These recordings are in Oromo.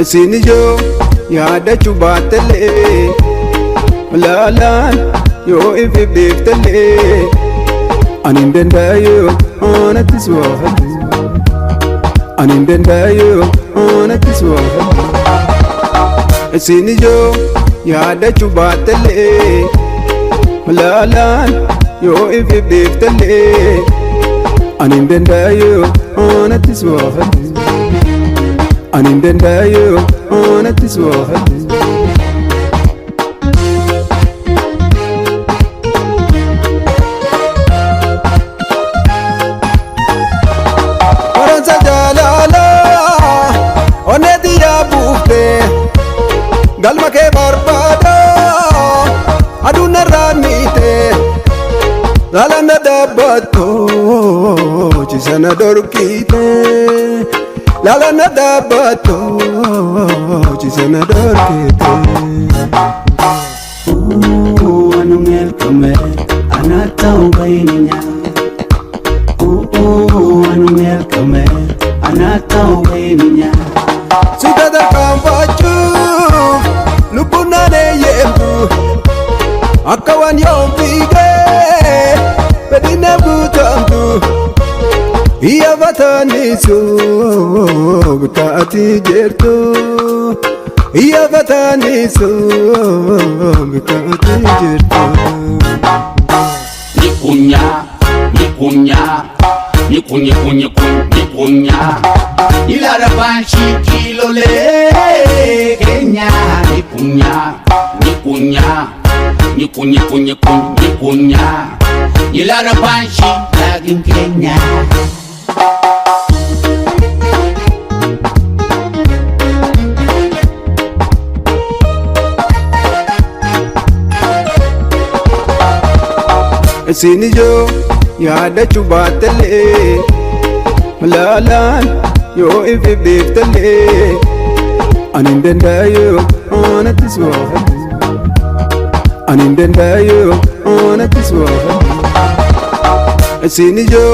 Sinijo yaada chubatale lalan yo ifi biftale anindendayo onatiswahali anindendayo onatiswahali Sinijo yaada chubatale lalan yo ifi biftale anindendayo onatiswahali anindendayo onatiswahali Waransa jalala onetiya bufte galma ke barbada aduna ranite zalana dabato chisana dorkite Lala nadabato, chisana dorkete. Anong elkame, anata ubainya. Anong elkame, anata ubainya. Sudah terkampacu, lupuna ne yembu. Akawan yang pige, pedina butamtu. Iya vatanisu bukati jerto Iya vatanisu bukati jerto Nikunya Ilara banshi kilole Kenya Nikunya Ilara banshi Daagim Kenya Sinijo yaada chubatale lalan yo ifi biftale anindendayo onatiswahali anindendayo onatiswahali Sinijo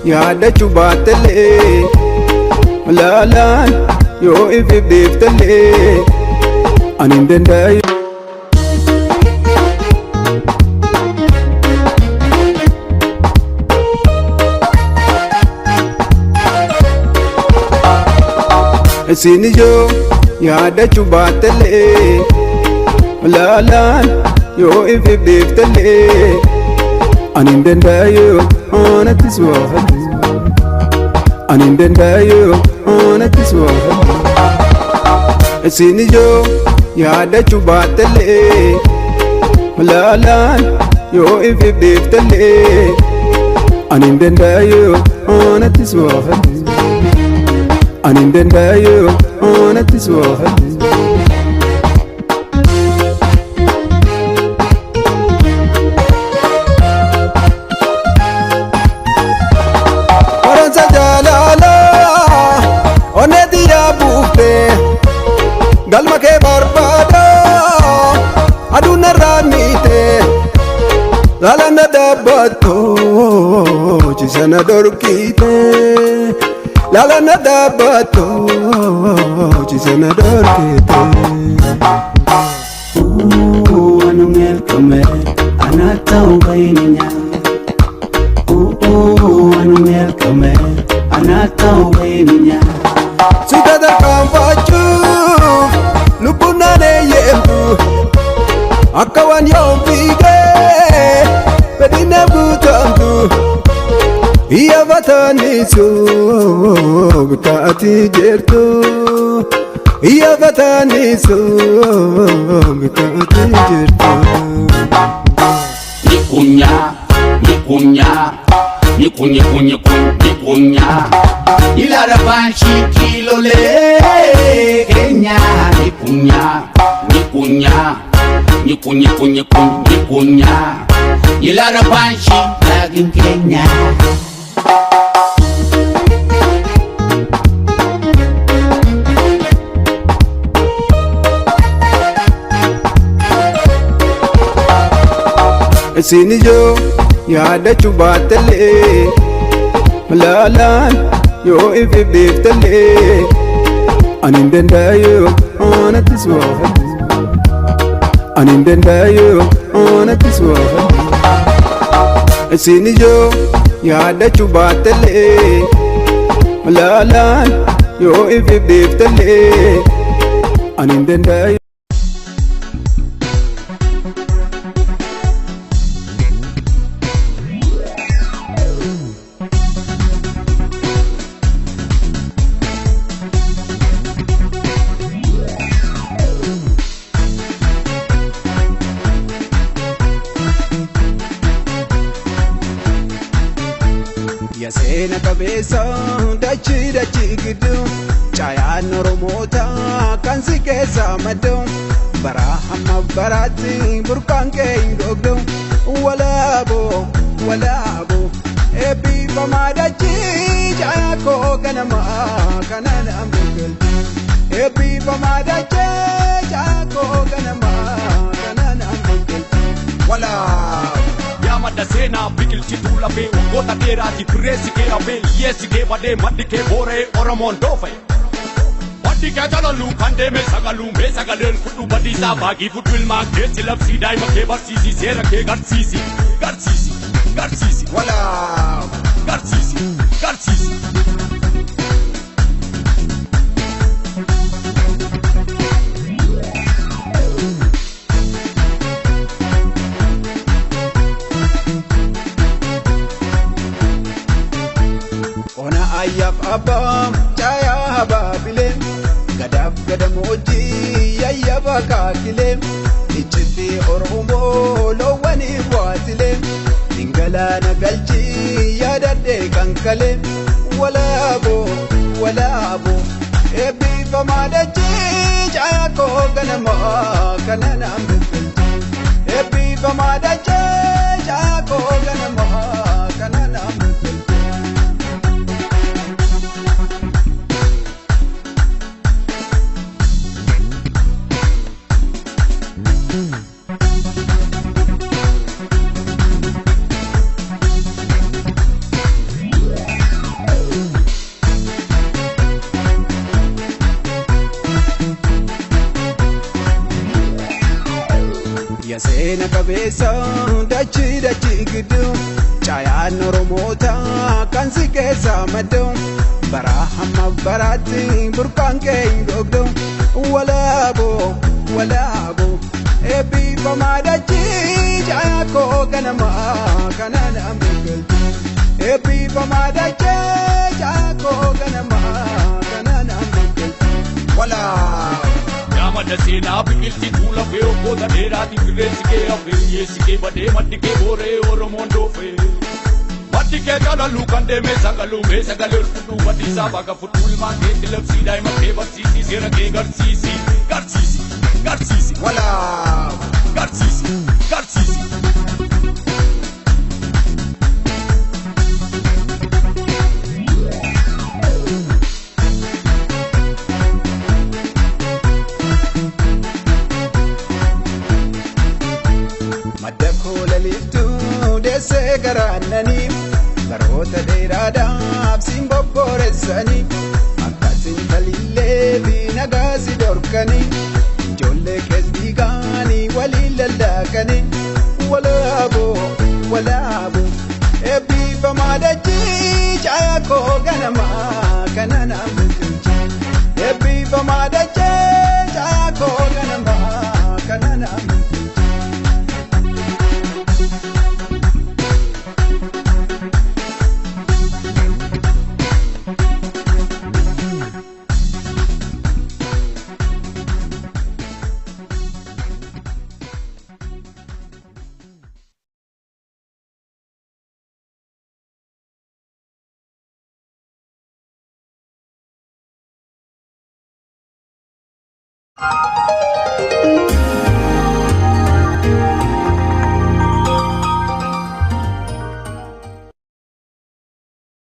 yaada chubatale lalan yo ifi biftale anindendayo Sinijo yaada chubatale lalan yo ifi biftale anindendayo onatiswahali anindendayo onatiswahali Sinijo yaada chubatale lalan yo ifi biftale anindendayo onatiswahali anindendayo onatiswahali Waransa jalala onetiya bufte galma ke barbada aduna ranite zalana dabato chisana dorkite Lala nadabato, chisana dorkete. Anong elkame, anata ubainya. Anong elkame, anata ubainya. Sudah terkampacu, lupuna ne yembu. Akawan yang pige, pedina butamtu. Iya vatanisu bukati jerto Iya vatanisu bukati jerto Jiireenyaa. Ilaala baanshii kiilolee keenya Jiireenyaa. Ilaala baanshii Daagim keenya. Sinijoo yaadachuu baatellee malaalaan yoo ifi beektellee ani hin danda'u anatti suwaafadhu ani hin danda'u anatti suwaafadhu sinijoo yaadachuu baatellee malaalaan yoo ifi beektellee ani hin danda'u. Yaseena kabeessa dachi gidduu caayaan Oromoota kan si keessa maddu bara hamma baraatti burqaan kee hin gogdu walaaboo eebbifamaa dachi caayaa koo ganamaa kanaan ambugalti eebbifamaa dachi caayaa koo ganamaa kanaan ambugalti walaaboo. Madda seenaa biqilchituu lafee waggoota dheeraati pireessi kee hafee hiyyeessi kee badee maddi kee booree Oromoon doofe. Maddi kee jalaluu kan deeme sagaluu mee sagaleen fudhu badiisaa baagii fudhu ilmaan keessi labsii daa'ima kee barsiisi seera kee garsiisi walaa garsiisi. Ayyaaf abbaa caayaa baabilee gadaaf gadamootii yayyaba kaakilee iccitii Oromoo loowwanii waatilee dingalaana galchii yaadadhee kankalee walaaboo eebbifamaa dachii caayaa koo ganamaa kanaan bilbilti eebbifamaa dachii caayaa koo ganamaa kanaan bilbilti. Yaseena kabeessa dachi gidduu caayaan Oromoota kan si keessa maddu bara hamma baraatti burqaan kee hin gogdu walaaboo eebbifamaa dachi caayaa koo ganamaa kanaan ambugalti eebbifamaa dachi caayaa koo ganamaa kanaan ambugalti walaa. Madda seenaa biqilchituu lafee waggoota dheeraati pireessi kee hafee hiyyeessi kee badee maddi kee booree Oromoon doofe. Maddi kee jalaluu kan deeme sagaluu mee sagalee ol fudhu badiisaa baga fudhu ilmaan keetti labsii daa'ima kee barsiisi seera kee garsiisi walaa garsiisi. Madda koolaliiftuu deessee garaannanii baroota dheeraadhaaf siin bobbooressanii akkasiin talillee fi nagaasi dorkanii ijoollee kees dhiigaanii waliin lallaaqanii walaaboo eebbifamaa dachii caayaa koo ganamaa kanaan ambugalti eebbifamaa dachii caayaa koo ganamaa kanaan ambugalti.